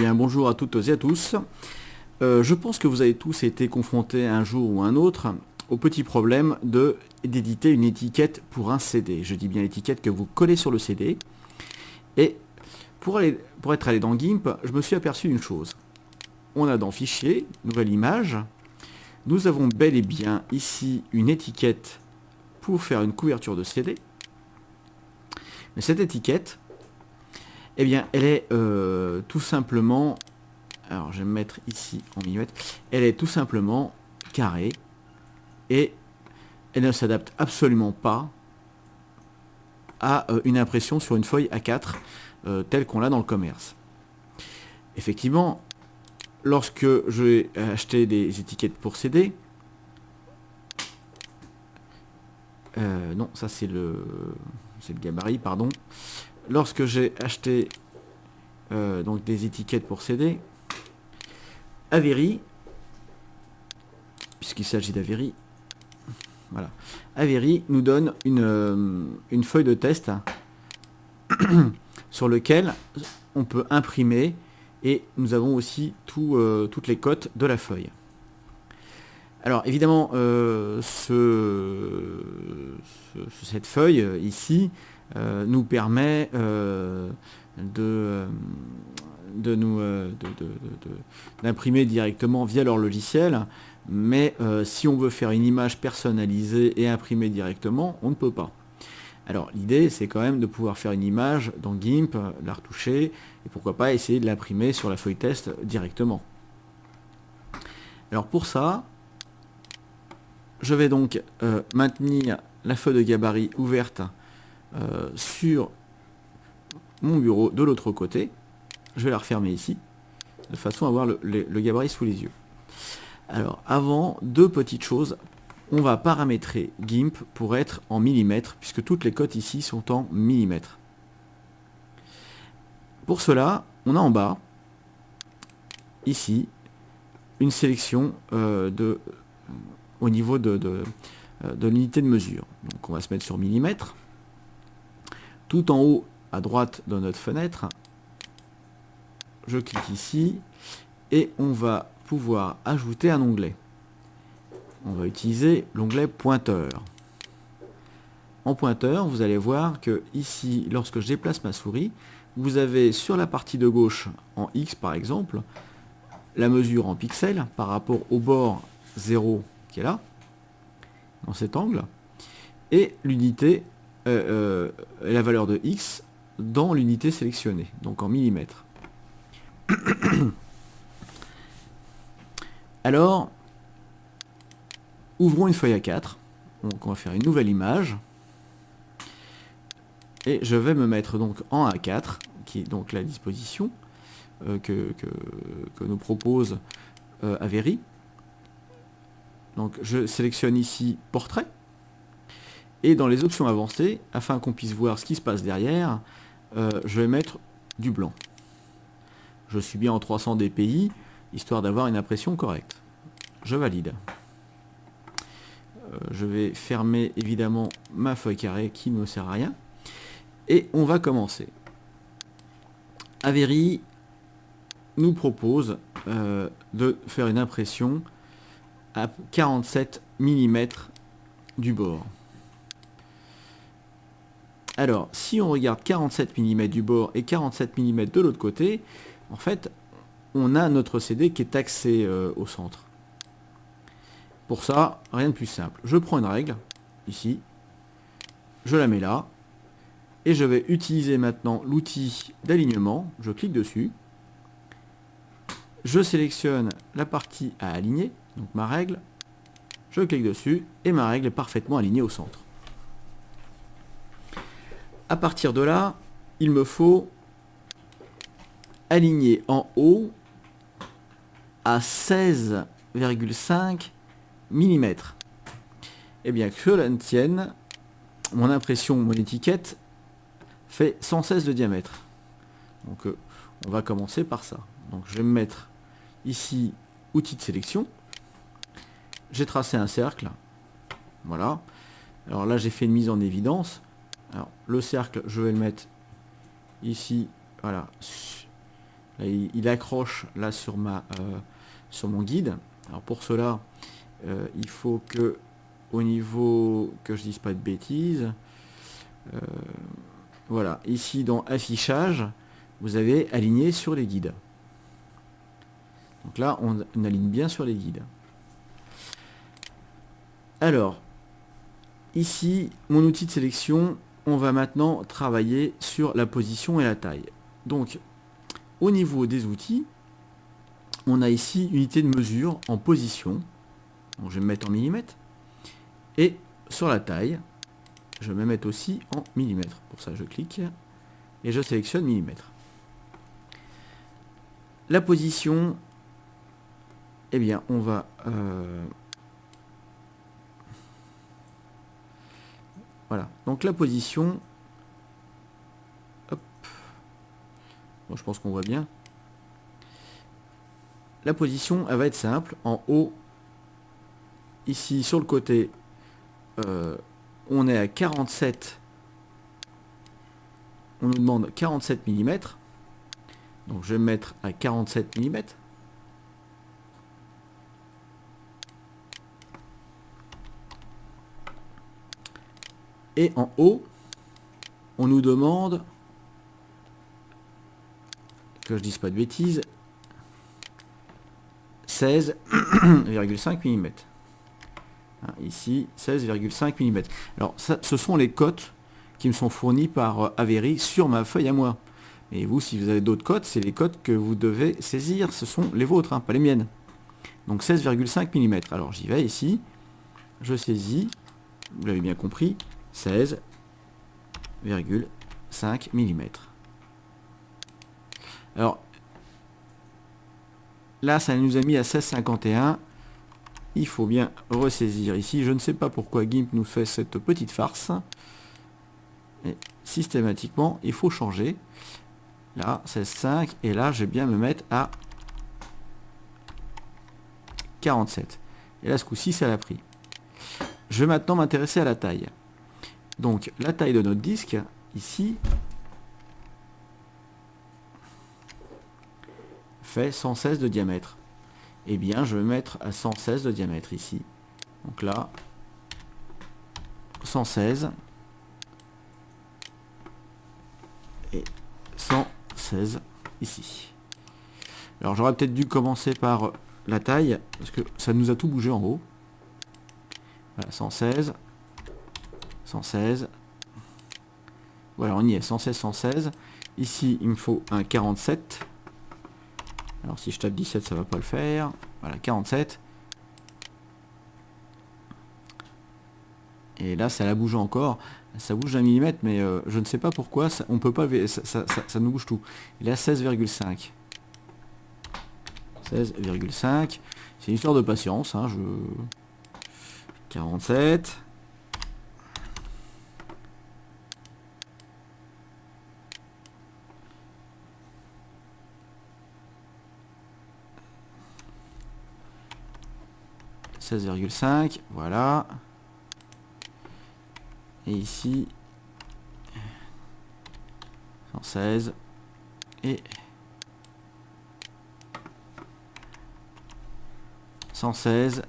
bien, bonjour à toutes et à tous. Je pense que vous avez tous été confrontés un jour ou un autre au petit problème d'éditer une étiquette pour un CD. Je dis bien l'étiquette que vous collez sur le CD. Et pour être allé dans GIMP, je me suis aperçu d'une chose. On a dans Fichier, Nouvelle image. Nous avons bel et bien ici une étiquette pour faire une couverture de CD. Mais cette étiquette, eh bien, elle est tout simplement, alors je vais me mettre ici en millimètres, elle est tout simplement carrée et elle ne s'adapte absolument pas à une impression sur une feuille A4 telle qu'on l'a dans le commerce. Effectivement, lorsque je vais acheter des étiquettes pour CD, non, ça c'est le gabarit, pardon. Lorsque j'ai acheté donc des étiquettes pour CD, Avery, puisqu'il s'agit d'Avery, voilà, Avery nous donne une feuille de test sur lequel on peut imprimer et nous avons aussi toutes les cotes de la feuille. Alors évidemment, cette feuille ici nous permet d'imprimer directement via leur logiciel, mais si on veut faire une image personnalisée et imprimer directement, on ne peut pas. Alors l'idée c'est quand même de pouvoir faire une image dans GIMP, la retoucher, et pourquoi pas essayer de l'imprimer sur la feuille test directement. Alors pour ça, je vais donc maintenir la feuille de gabarit ouverte sur mon bureau de l'autre côté. Je vais la refermer ici, de façon à avoir le gabarit sous les yeux. Alors avant, deux petites choses. On va paramétrer GIMP pour être en millimètres, puisque toutes les cotes ici sont en millimètres. Pour cela, on a en bas, ici, une sélection au niveau de l'unité de mesure. Donc on va se mettre sur millimètres. Tout en haut, à droite de notre fenêtre, je clique ici et on va pouvoir ajouter un onglet. On va utiliser l'onglet pointeur. En pointeur, vous allez voir que ici, lorsque je déplace ma souris, vous avez sur la partie de gauche, en X par exemple, la mesure en pixels par rapport au bord 0 qui est là, dans cet angle, et l'unité, la valeur de X dans l'unité sélectionnée, donc en millimètres. Alors, ouvrons une feuille A4, donc on va faire une nouvelle image, et je vais me mettre donc en A4, qui est donc la disposition que nous propose Avery. Donc je sélectionne ici Portrait, et dans les options avancées, afin qu'on puisse voir ce qui se passe derrière, je vais mettre du blanc. Je suis bien en 300 dpi, histoire d'avoir une impression correcte. Je valide. Je vais fermer évidemment ma feuille carrée qui ne me sert à rien. Et on va commencer. Avery nous propose de faire une impression à 47 mm du bord. Alors, si on regarde 47 mm du bord et 47 mm de l'autre côté, en fait, on a notre CD qui est axé au centre. Pour ça, rien de plus simple. Je prends une règle, ici, je la mets là, et je vais utiliser maintenant l'outil d'alignement. Je clique dessus, je sélectionne la partie à aligner, donc ma règle, je clique dessus, et ma règle est parfaitement alignée au centre. À partir de là, il me faut aligner en haut à 16,5 mm. Et bien que cela ne tienne, mon impression, mon étiquette fait 116 de diamètre. Donc on va commencer par ça. Donc je vais me mettre ici, outil de sélection. J'ai tracé un cercle. Voilà. Alors là j'ai fait une mise en évidence. Alors le cercle, je vais le mettre ici, voilà, Là, il accroche là sur sur mon guide. Alors pour cela, il faut que au niveau, que je dise pas de bêtises, voilà, ici dans affichage, vous avez aligné sur les guides. Donc là, on aligne bien sur les guides. Alors, ici, mon outil de sélection, on va maintenant travailler sur la position et la taille. Donc, au niveau des outils, on a ici unité de mesure en position. Donc, je vais me mettre en millimètres. Et sur la taille, je vais me mettre aussi en millimètres. Pour ça, je clique et je sélectionne millimètres. La position, eh bien, on va... voilà. Donc la position... Hop. Bon, je pense qu'on voit bien. La position, elle va être simple. En haut, ici, sur le côté, on est à 47. On nous demande 47 mm. Donc je vais me mettre à 47 mm. Et en haut, on nous demande, que je dise pas de bêtises, 16,5 mm. Ici, 16,5 mm. Alors, ça, ce sont les cotes qui me sont fournies par Avery sur ma feuille à moi. Et vous, si vous avez d'autres cotes, c'est les cotes que vous devez saisir. Ce sont les vôtres, hein, pas les miennes. Donc 16,5 mm. Alors, j'y vais ici. Je saisis. Vous l'avez bien compris. 16,5 mm. Alors, là, ça nous a mis à 16,51. Il faut bien ressaisir ici. Je ne sais pas pourquoi GIMP nous fait cette petite farce. Et systématiquement, il faut changer. Là, 16,5. Et là, je vais bien me mettre à 47. Et là, ce coup-ci, ça l'a pris. Je vais maintenant m'intéresser à la taille. Donc, la taille de notre disque, ici, fait 116 de diamètre. Eh bien, je vais mettre à 116 de diamètre ici. Donc là, 116 et 116 ici. Alors, j'aurais peut-être dû commencer par la taille, parce que ça nous a tout bougé en haut. Voilà, 116, 116. Voilà, on y est, 116, 116. Ici, il me faut un 47. Alors, si je tape 17, ça va pas le faire. Voilà, 47. Et là, ça la bouge encore. Ça bouge d'un millimètre, mais je ne sais pas pourquoi. Ça, on peut pas. Ça nous bouge tout. Il est à 16,5. 16,5. C'est une histoire de patience. Hein, 47. « 16,5, voilà. Et ici, 116 et 116.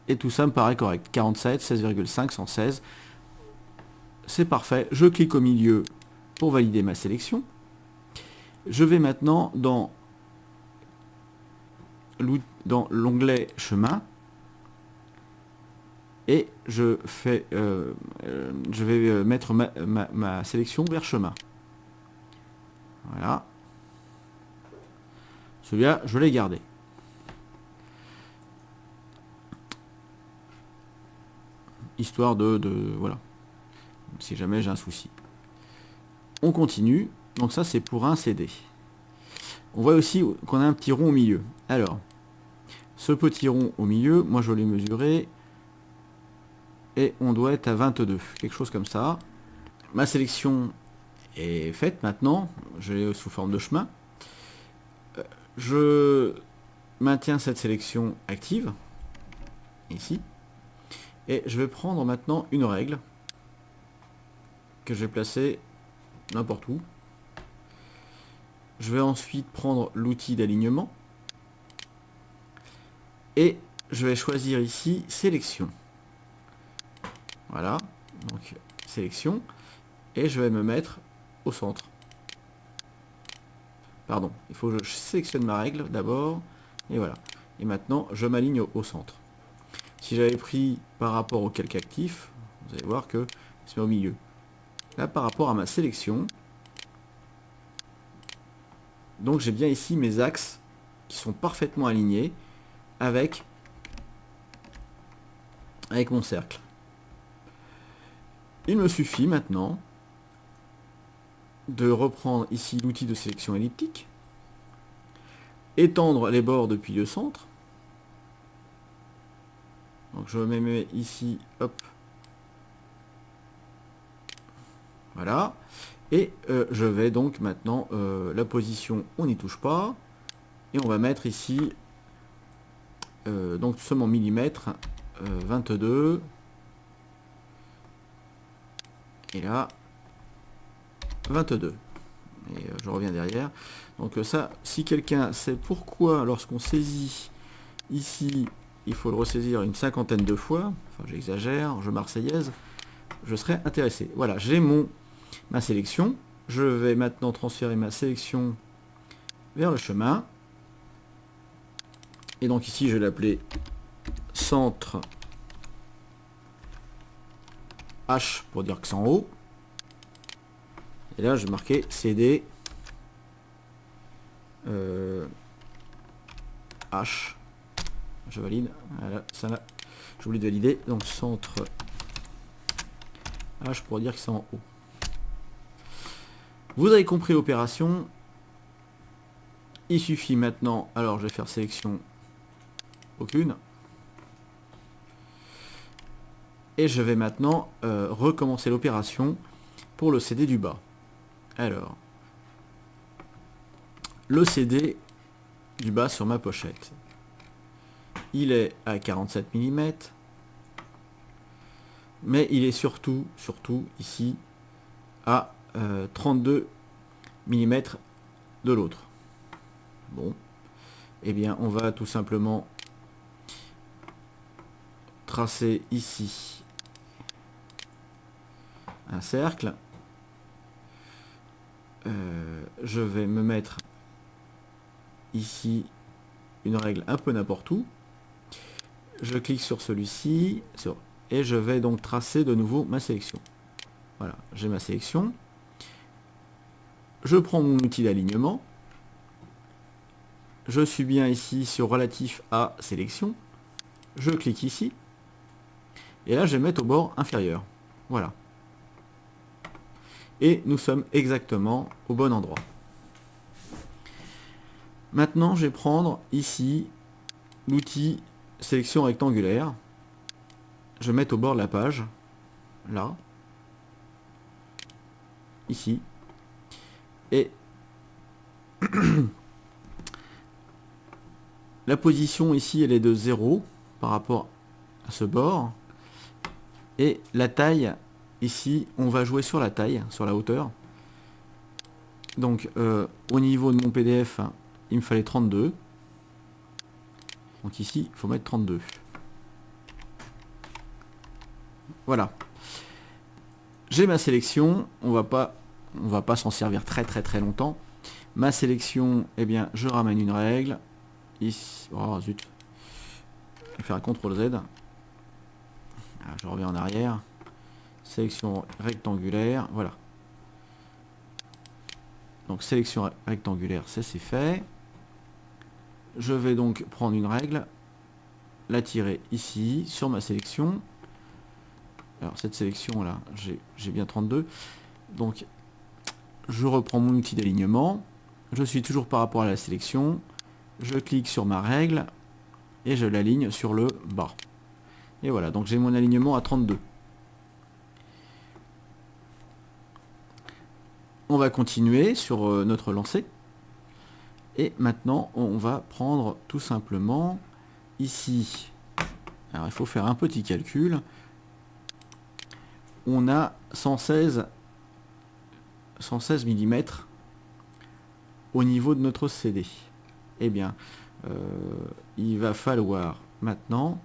Et tout ça me paraît correct. 47, 16,5, 116. C'est parfait. Je clique au milieu pour valider ma sélection. Je vais maintenant dans l'onglet chemin. Et je vais mettre ma sélection vers chemin. Voilà. Celui-là, je l'ai gardé. Histoire voilà. Si jamais j'ai un souci. On continue. Donc ça, c'est pour un CD. On voit aussi qu'on a un petit rond au milieu. Alors, ce petit rond au milieu, moi je l'ai mesuré. Et on doit être à 22, quelque chose comme ça. Ma sélection est faite maintenant, je l'ai sous forme de chemin. Je maintiens cette sélection active, ici. Et je vais prendre maintenant une règle, que je vais placer n'importe où. Je vais ensuite prendre l'outil d'alignement et je vais choisir ici sélection. Voilà, donc sélection, et je vais me mettre au centre. Pardon, il faut que je sélectionne ma règle d'abord, et voilà. Et maintenant, je m'aligne au centre. Si j'avais pris par rapport au calque actif, vous allez voir que c'est au milieu. Là, par rapport à ma sélection, donc j'ai bien ici mes axes qui sont parfaitement alignés avec mon cercle. Il me suffit maintenant de reprendre ici l'outil de sélection elliptique, étendre les bords depuis le centre. Donc je me mets ici, hop, voilà, et je vais donc maintenant, la position, on n'y touche pas, et on va mettre ici, donc seulement millimètres, 22, et là, 22. Et je reviens derrière. Donc ça, si quelqu'un sait pourquoi, lorsqu'on saisit ici, il faut le ressaisir une cinquantaine de fois, enfin j'exagère, je marseillaise, je serais intéressé. Voilà, j'ai ma sélection. Je vais maintenant transférer ma sélection vers le chemin. Et donc ici, je vais l'appeler centre H pour dire que c'est en haut. Et là, je vais marquer CD H. Je valide. Voilà, ça là, j'oublie de valider. Donc centre H pour dire que c'est en haut. Vous avez compris l'opération. Il suffit maintenant, alors je vais faire sélection aucune. Et je vais maintenant recommencer l'opération pour le CD du bas. Alors, le CD du bas sur ma pochette, il est à 47 mm, mais il est surtout ici à 32 mm de l'autre. Bon, eh bien on va tout simplement tracer ici un cercle. Je vais me mettre ici une règle un peu n'importe où. Je clique sur celui-ci et je vais donc tracer de nouveau ma sélection. Voilà, j'ai ma sélection. Je prends mon outil d'alignement. Je suis bien ici sur relatif à sélection. Je clique ici. Et là, je vais mettre au bord inférieur. Voilà. Et nous sommes exactement au bon endroit. Maintenant, je vais prendre ici l'outil sélection rectangulaire. Je vais mettre au bord de la page. Là. Ici. Et la position ici, elle est de 0 par rapport à ce bord. Et la taille, ici, on va jouer sur la taille, sur la hauteur. Donc, au niveau de mon PDF, il me fallait 32. Donc ici, il faut mettre 32. Voilà. J'ai ma sélection. On va pas s'en servir très longtemps. Ma sélection, eh bien, je ramène une règle. Ici, oh zut. Je vais faire un CTRL Z. Ah, je reviens en arrière. Sélection rectangulaire, voilà. Donc sélection rectangulaire, ça c'est fait. Je vais donc prendre une règle, la tirer ici, sur ma sélection. Alors cette sélection là, j'ai bien 32. Donc je reprends mon outil d'alignement. Je suis toujours par rapport à la sélection. Je clique sur ma règle et je l'aligne sur le bas. Et voilà, donc j'ai mon alignement à 32. On va continuer sur notre lancée. Et maintenant, on va prendre tout simplement ici. Alors, il faut faire un petit calcul. On a 116 mm au niveau de notre CD? Eh bien, il va falloir maintenant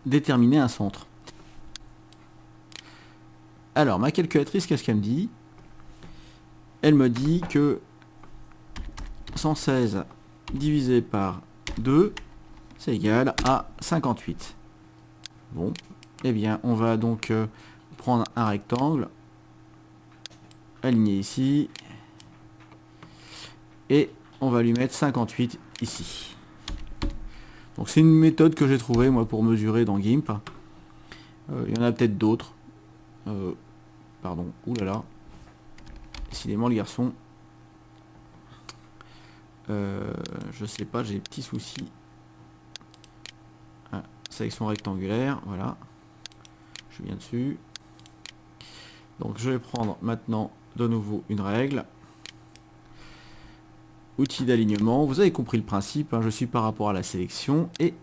déterminer un centre. Alors, ma calculatrice, qu'est-ce qu'elle me dit? Elle me dit que 116 divisé par 2, c'est égal à 58. Bon, eh bien, on va donc prendre un rectangle, aligner ici, et on va lui mettre 58 ici. Donc c'est une méthode que j'ai trouvée moi pour mesurer dans GIMP. Il y en a peut-être d'autres. Pardon, oulala. Décidément le garçon. Je sais pas, j'ai des petits soucis. Ah, sélection rectangulaire, voilà. Je viens dessus. Donc je vais prendre maintenant de nouveau une règle. Outil d'alignement, vous avez compris le principe, hein, je suis par rapport à la sélection et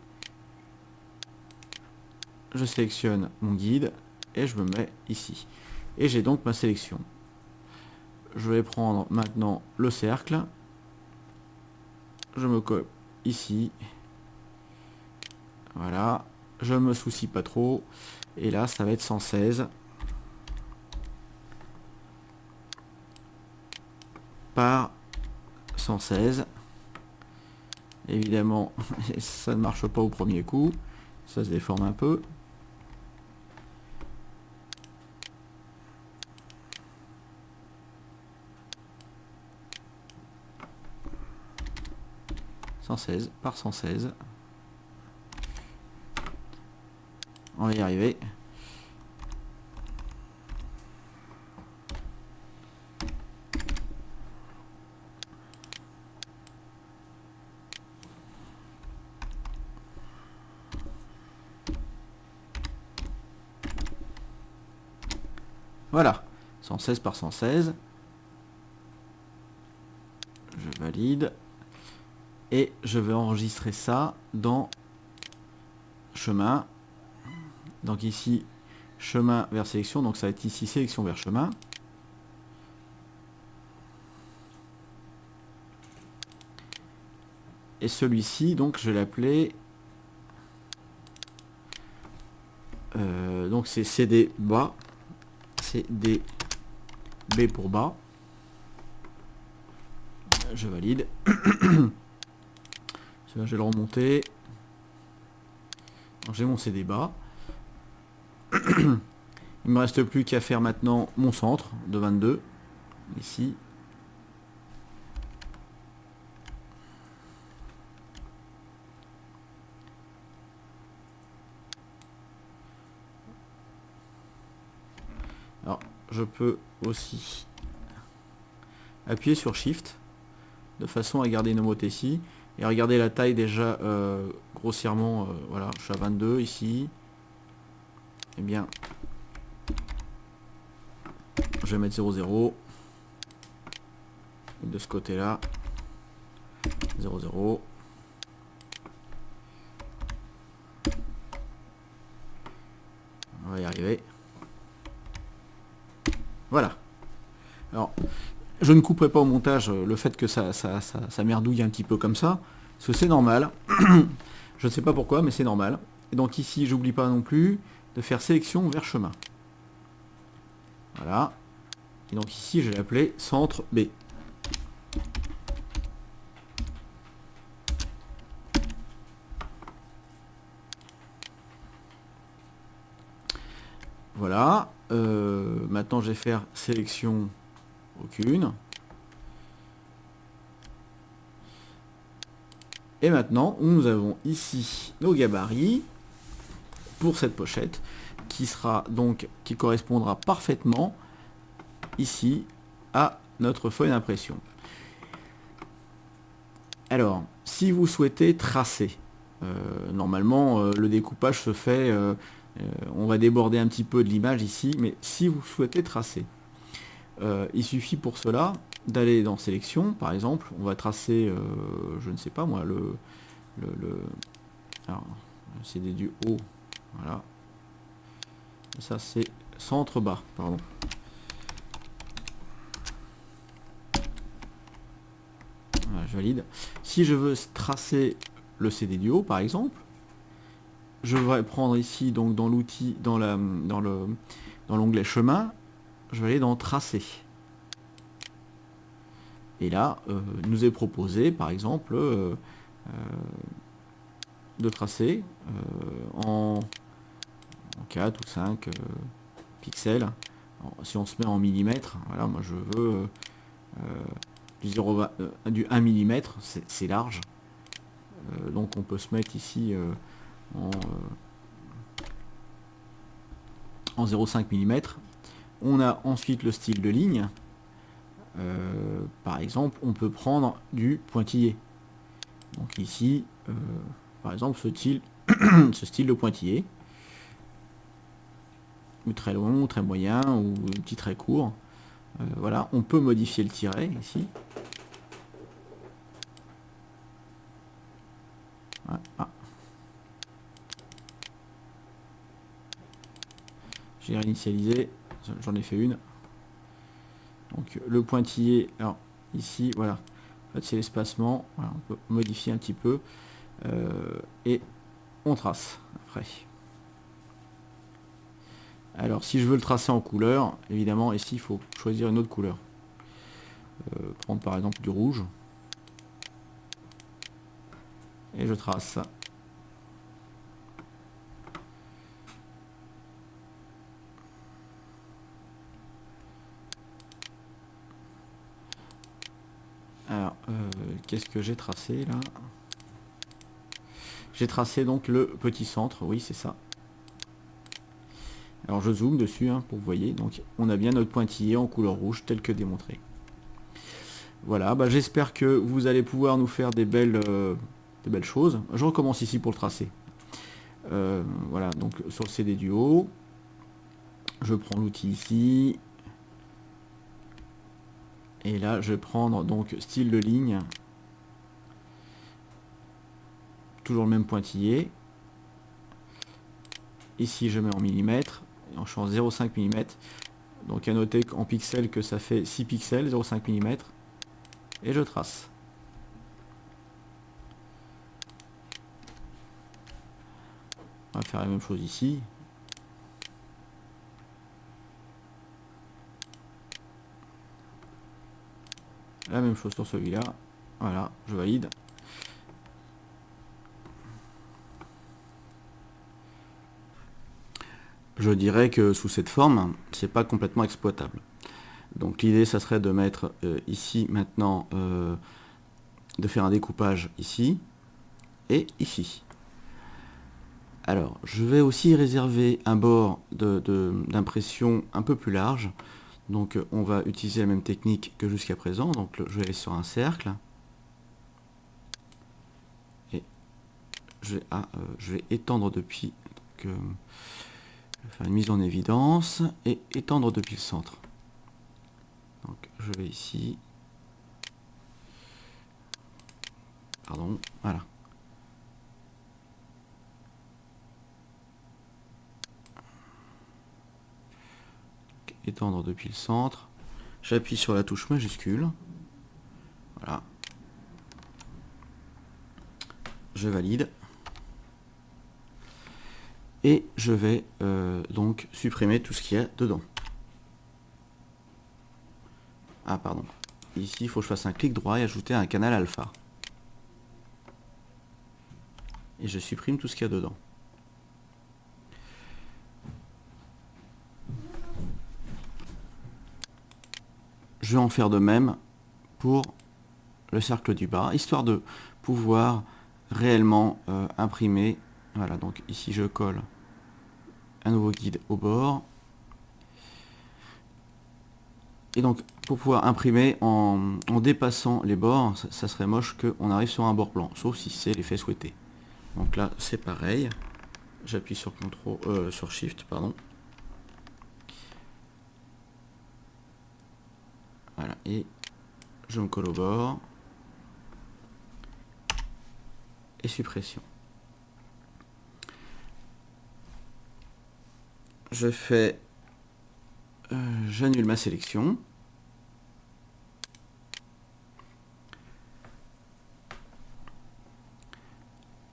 je sélectionne mon guide et je me mets ici. Et j'ai donc ma sélection. Je vais prendre maintenant le cercle, je me colle ici, voilà, je me soucie pas trop, et là ça va être 116 par 116. Évidemment, ça ne marche pas au premier coup, ça se déforme un peu. Par 116. On va y arriver. Voilà, 116 par 116. Je valide. Et je vais enregistrer ça dans chemin. Donc ici, chemin vers sélection. Donc ça va être ici, sélection vers chemin. Et celui-ci, donc je vais l'appeler... donc c'est CD bas. CD B pour bas. Je valide. Je vais le remonter. J'ai mon CD bas. Il me reste plus qu'à faire maintenant mon centre de 22. Ici. Alors, je peux aussi appuyer sur Shift de façon à garder une homothétie et regarder la taille déjà grossièrement. Voilà, je suis à 22 ici. Eh bien, je vais mettre 0,0. De ce côté-là, 0,0. On va y arriver. Voilà. Alors, je ne couperai pas au montage le fait que ça merdouille un petit peu comme ça, parce que c'est normal. Je ne sais pas pourquoi, mais c'est normal. Et donc ici, j'oublie pas non plus de faire sélection vers chemin. Voilà. Et donc ici, je vais l'appeler centre B. Voilà. Maintenant, je vais faire sélection aucune. Et maintenant, nous avons ici nos gabarits pour cette pochette qui correspondra parfaitement ici à notre feuille d'impression. Alors, si vous souhaitez tracer, normalement le découpage se fait, on va déborder un petit peu de l'image ici, mais si vous souhaitez tracer, il suffit pour cela d'aller dans sélection, par exemple, on va tracer, je ne sais pas moi, alors, c'est du haut, voilà, Ça c'est centre bas, pardon. Voilà, je valide. Si je veux tracer le CD du haut par exemple, je vais prendre ici donc dans l'outil, dans l'onglet chemin, je vais aller dans tracer. Et là, il nous est proposé par exemple de tracer en 4 ou 5 pixels. Alors, si on se met en millimètres, voilà, moi je veux du 1 mm, c'est large. Donc on peut se mettre ici en 0,5 mm. On a ensuite le style de ligne. Par exemple, on peut prendre du pointillé. Donc ici, par exemple, ce style, ce style de pointillé, ou très long, ou très moyen, ou petit très court. Voilà, on peut modifier le tiret ici. Ah. J'ai réinitialisé, j'en ai fait une. Donc le pointillé, alors ici, voilà, en fait, c'est l'espacement, voilà, on peut modifier un petit peu, et on trace après. Alors si je veux le tracer en couleur, évidemment ici il faut choisir une autre couleur. Prendre par exemple du rouge, et je trace. Alors, qu'est-ce que j'ai tracé là? J'ai tracé donc le petit centre, oui c'est ça. Alors je zoome dessus pour que vous voyez, donc on a bien notre pointillé en couleur rouge tel que démontré. Voilà, bah, j'espère que vous allez pouvoir nous faire des belles choses. Je recommence ici pour le tracer. Voilà, donc sur le CD du haut, je prends l'outil ici. Et là, je vais prendre donc style de ligne. Toujours le même pointillé. Ici, je mets en millimètres. Je suis en 0,5 mm. Donc à noter qu'en pixels que ça fait 6 pixels, 0,5 mm. Et je trace. On va faire la même chose ici. La même chose sur celui-là. Voilà, je valide. Je dirais que sous cette forme, c'est pas complètement exploitable. Donc l'idée, ça serait de mettre ici maintenant, de faire un découpage ici et ici. Alors, je vais aussi réserver un bord d'impression un peu plus large. Donc on va utiliser la même technique que jusqu'à présent. Donc je vais aller sur un cercle. Et je vais étendre depuis. Donc, je vais faire une mise en évidence et étendre depuis le centre. Donc je vais ici. Pardon, voilà. Donc, étendre depuis le centre. J'appuie sur la touche majuscule. Voilà. Je valide. Et je vais donc supprimer tout ce qu'il y a dedans. Ah pardon. Ici, il faut que je fasse un clic droit et ajouter un canal alpha. Et je supprime tout ce qu'il y a dedans. Je vais en faire de même pour le cercle du bas, histoire de pouvoir réellement imprimer. Voilà, donc ici je colle un nouveau guide au bord. Et donc pour pouvoir imprimer en dépassant les bords, ça serait moche qu'on arrive sur un bord blanc, sauf si c'est l'effet souhaité. Donc là c'est pareil, j'appuie sur sur Shift, pardon. Voilà, et je me colle au bord. Et suppression. je fais, j'annule ma sélection.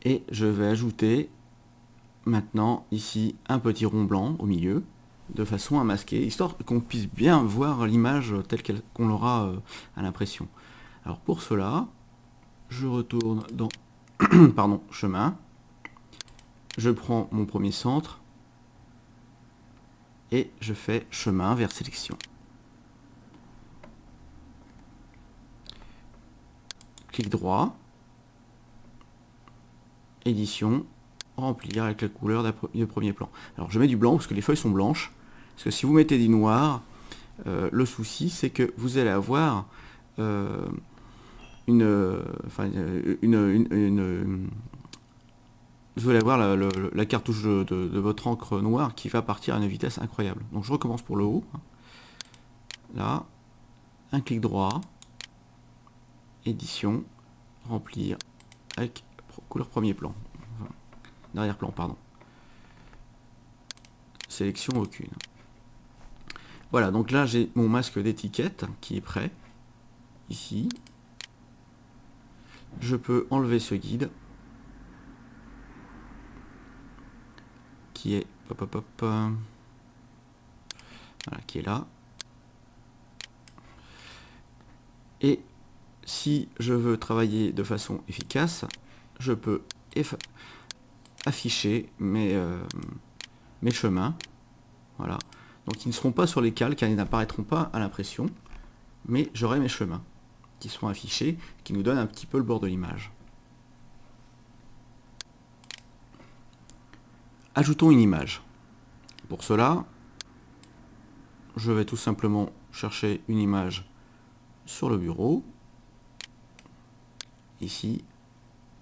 Et je vais ajouter maintenant ici un petit rond blanc au milieu, de façon à masquer, histoire qu'on puisse bien voir l'image telle qu'on l'aura à l'impression. Alors pour cela, je retourne dans pardon, chemin, je prends mon premier centre et je fais chemin vers sélection. Clic droit, édition, remplir avec la couleur du premier plan. Alors je mets du blanc parce que les feuilles sont blanches, parce que si vous mettez du noir, le souci c'est que vous allez avoir vous allez avoir la cartouche de votre encre noire qui va partir à une vitesse incroyable. Donc je recommence pour le haut. Là, un clic droit, édition, remplir avec couleur premier plan. Enfin, derrière-plan, pardon. Sélection aucune. Voilà, donc là j'ai mon masque d'étiquette qui est prêt. Ici. Je peux enlever ce guide. Qui est voilà, qui est là. Et si je veux travailler de façon efficace, je peux afficher mes chemins. Voilà. Donc ils ne seront pas sur les cales car ils n'apparaîtront pas à l'impression, mais j'aurai mes chemins qui seront affichés, qui nous donnent un petit peu le bord de l'image. Ajoutons une image. Pour cela, je vais tout simplement chercher une image sur le bureau. Ici,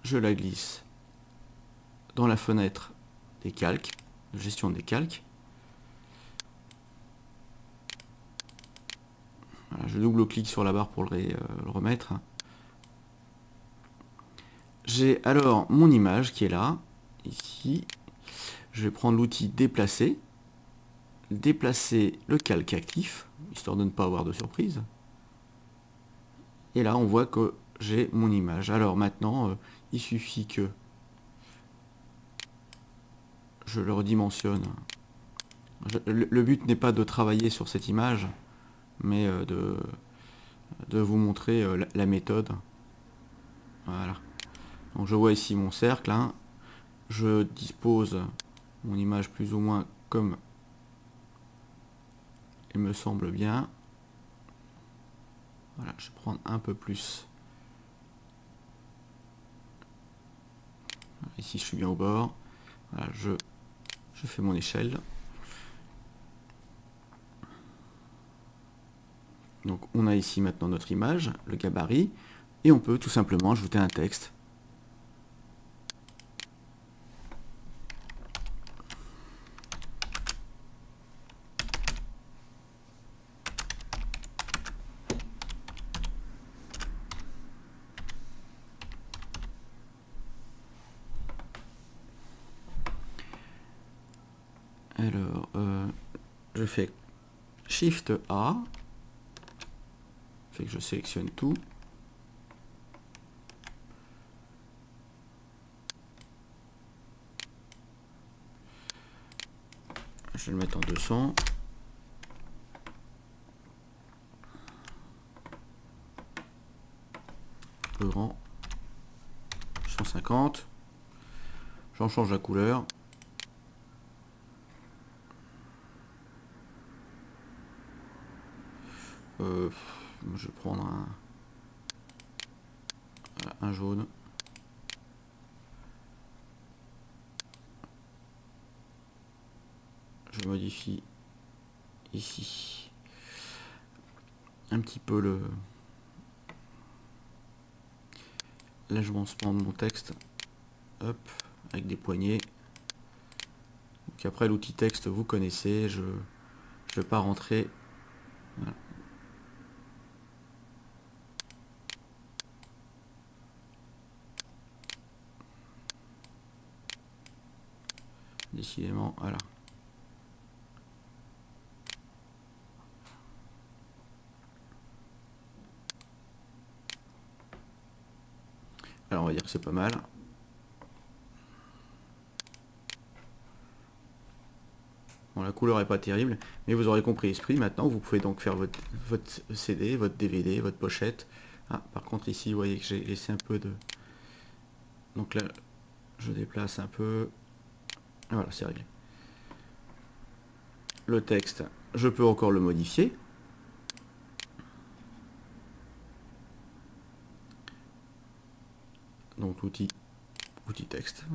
je la glisse dans la fenêtre des calques, de gestion des calques. Voilà, je double-clique sur la barre pour le remettre. J'ai alors mon image qui est là, ici. Je vais prendre l'outil déplacer, déplacer le calque actif, histoire de ne pas avoir de surprise. Et là, on voit que j'ai mon image. Alors maintenant, il suffit que je le redimensionne. Le but n'est pas de travailler sur cette image, mais de vous montrer la méthode. Voilà. Donc je vois ici mon cercle. Hein. Je dispose mon image plus ou moins comme il me semble bien. Voilà, je vais prendre un peu plus. Ici, je suis bien au bord. Voilà, je fais mon échelle. Donc on a ici maintenant notre image, le gabarit, et on peut tout simplement ajouter un texte. Alors, je fais Shift A, fait que je sélectionne tout. Je vais le mettre en 200. Le grand 150. J'en change la couleur. Je vais prendre un jaune. Je modifie ici un petit peu l'agencement de mon texte. Hop, avec des poignées. Donc après l'outil texte vous connaissez, je vais pas rentrer. Voilà. Décidément, voilà. Alors on va dire que c'est pas mal. Bon, la couleur est pas terrible, mais vous aurez compris l'esprit. Maintenant, vous pouvez donc faire votre CD, votre DVD, votre pochette. Ah, par contre ici, vous voyez que j'ai laissé un peu de... Donc là, je déplace un peu. Voilà, c'est réglé. Le texte, je peux encore le modifier. Donc l'outil texte.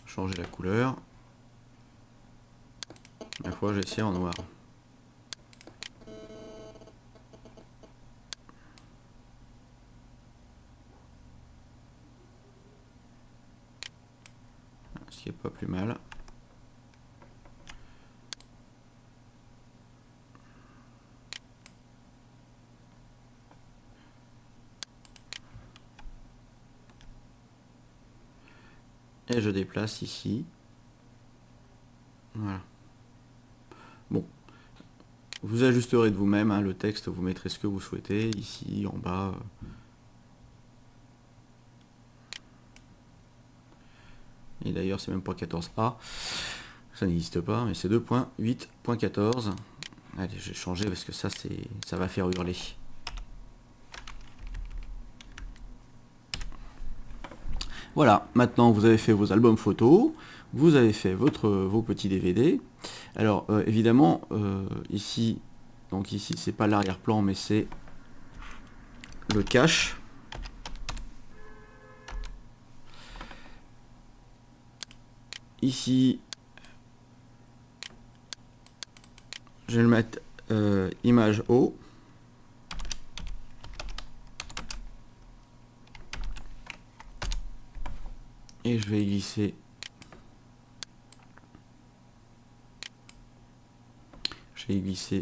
Changer la couleur. La fois, j'ai essayé en noir. Ce qui est pas plus mal. Et je déplace ici. Voilà. Bon. Vous ajusterez de vous-même, hein, le texte, vous mettrez ce que vous souhaitez, ici, en bas. Et d'ailleurs, c'est même pas 14A. Ça n'existe pas, mais c'est 2.8.14. Allez, je vais changer parce que ça va faire hurler. Voilà, maintenant vous avez fait vos albums photos, vous avez fait vos petits DVD. Alors évidemment, ici, donc ici c'est pas l'arrière-plan, mais c'est le cache. Ici, je vais le mettre image haut. Et je vais glisser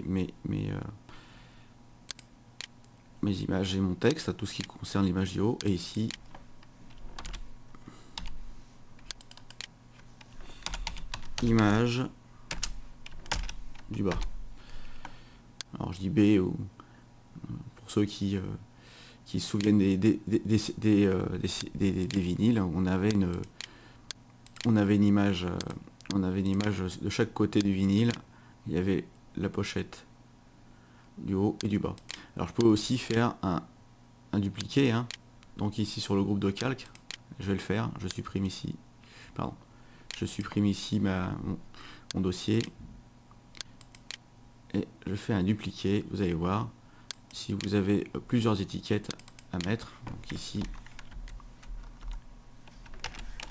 mes images et mon texte, à tout ce qui concerne l'image du haut, et ici image du bas. Alors je dis B ou pour ceux qui se souviennent des vinyles, on avait une image de chaque côté du vinyle. Il y avait la pochette du haut et du bas. Alors je peux aussi faire un dupliqué, hein. Donc ici sur le groupe de calque, je vais le faire, je supprime ici mon dossier et je fais un dupliqué. Vous allez voir, si vous avez plusieurs étiquettes à mettre, donc ici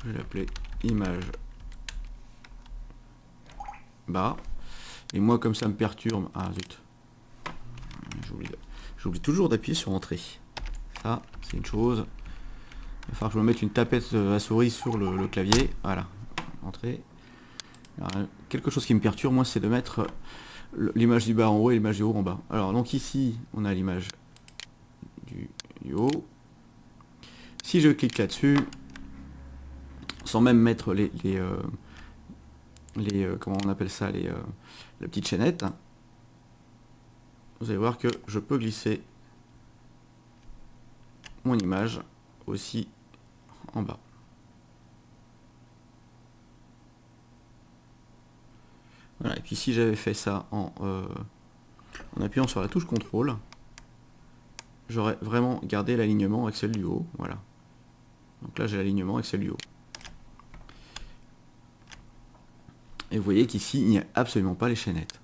je vais l'appeler image bas, et moi comme ça me perturbe, ah zut, j'oublie toujours d'appuyer sur entrée, ça c'est une chose, il va falloir que je me mette une tapette à souris sur le clavier, voilà, entrée. Alors, quelque chose qui me perturbe moi, c'est de mettre l'image du bas en haut et l'image du haut en bas. Alors donc ici on a l'image du haut. Si je clique là-dessus, sans même mettre comment on appelle ça, la petite chaînette, vous allez voir que je peux glisser mon image aussi en bas. Voilà, et puis si j'avais fait ça en appuyant sur la touche contrôle, j'aurais vraiment gardé l'alignement avec celle du haut. Voilà. Donc là j'ai l'alignement avec celle du haut. Et vous voyez qu'ici il n'y a absolument pas les chaînettes.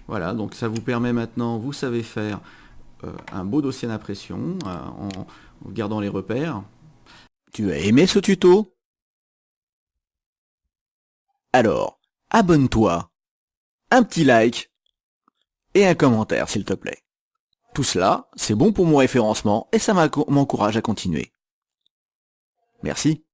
Voilà, donc ça vous permet maintenant, vous savez faire un beau dossier d'impression en gardant les repères. Tu as aimé ce tuto? Alors, abonne-toi, un petit like et un commentaire s'il te plaît. Tout cela, c'est bon pour mon référencement et ça m'encourage à continuer. Merci.